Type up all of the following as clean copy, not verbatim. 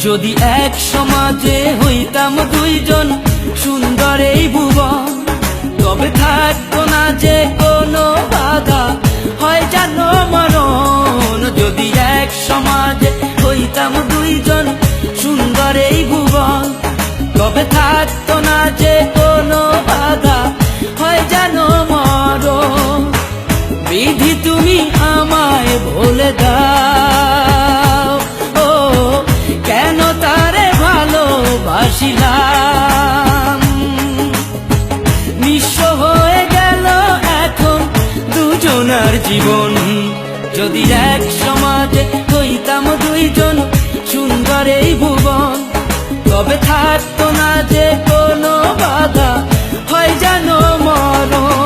যদি এক সমাজে হইতাম দুইজন সুন্দর এই ভুবন, তবে থাকতো না যে কোনো বাধা, হয় জানো মরণ। যদি এক সমাজে হইতাম দুইজন সুন্দর এই ভুবন, তবে থাকতো না যে কোনো বাধা, হয় জানো মরণ। বিধি তুমি আমায় বলে দাও, ও কেন তারে ভালোবাসিলাম। নিঃস্ব হয়ে গেল এখন দুজনার জীবন। যদি এক সমাজে হইতাম দুইজন সুন্দর এই ভুবন, তবে থাকতো না যে কোনো বাধা, হয় জানো মরণ।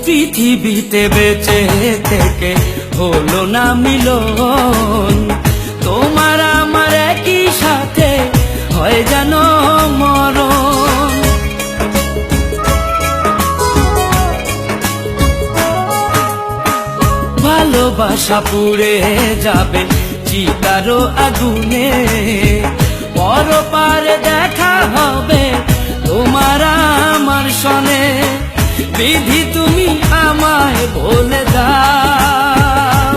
পৃথিবীতে বেঁচে থেকে হলো না মিলন, তোমার আমার একই সাথে হয় জানো মরণ। ভালোবাসা পুড়ে যাবে চিতারো আগুনে, পরপারে দেখা হবে তোমার আমার সনে। বিধি তুমি আমায় বলে দাও,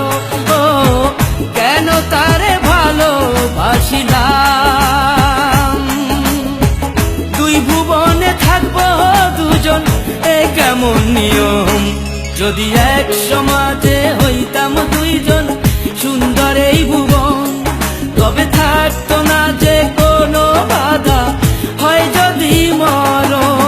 ও কেন তারে ভালোবাসিলাম। দুই ভুবনে থাকবো দুজন, এ কেমন নিয়ম। যদি এক সমাজে হইতাম দুইজন সুন্দর এই ভুবন, তবে থাকতো না যে কোনো বাধা, হয় যদি মরণ।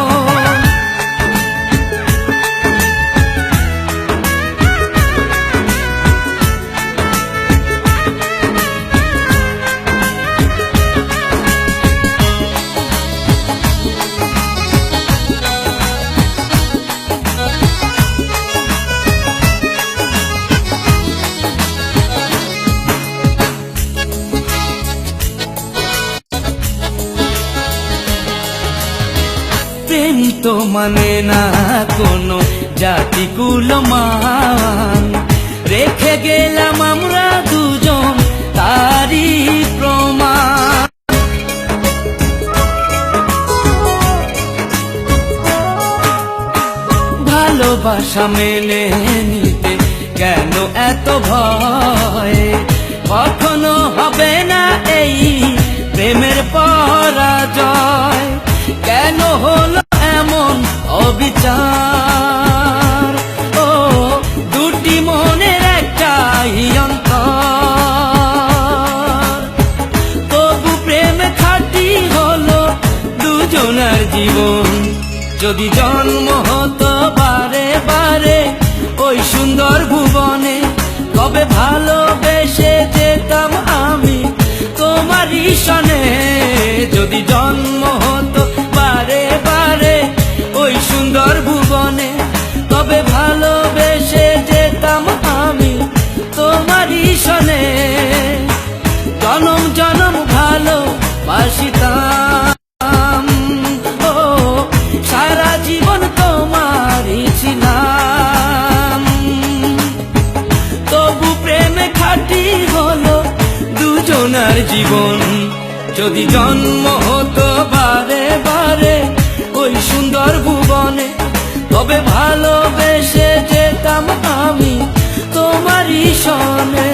প্রেম তো মানে না কোনো জাতি কুলমান, রেখে গেলাম আমরা দুজন তারই প্রমাণ। ভালোবাসা মেনে নিতে কেন এত ভয়, কখনো হবে না এই প্রেমের পরাজয়। কেন হলো এমন অবিচার, ও দুটি মনের একটাই অন্তর। তবু প্রেমে খাঁটি হলো দুজনার জীবন। যদি জন্ম হতো বারে বারে ওই সুন্দর ভুবনে, তবে ভালোবেসে যেতাম আমি তোমারই সনে। যদি জন্ম হতো বারে বারে ওই সুন্দর ভুবনে, তবে ভালোবেসে যেতাম আমি তোমারই সনে। জনম জনম ভালোবাসিতাম, ও সারা জীবন তোমারই ছিলাম। তবু প্রেমে খাঁটি হলো দুজনার জীবন। যদি জন্ম হতো বারে বারে ওই সুন্দর ভুবনে, তবে ভালোবেসে যেতাম আমি তোমারই সনে।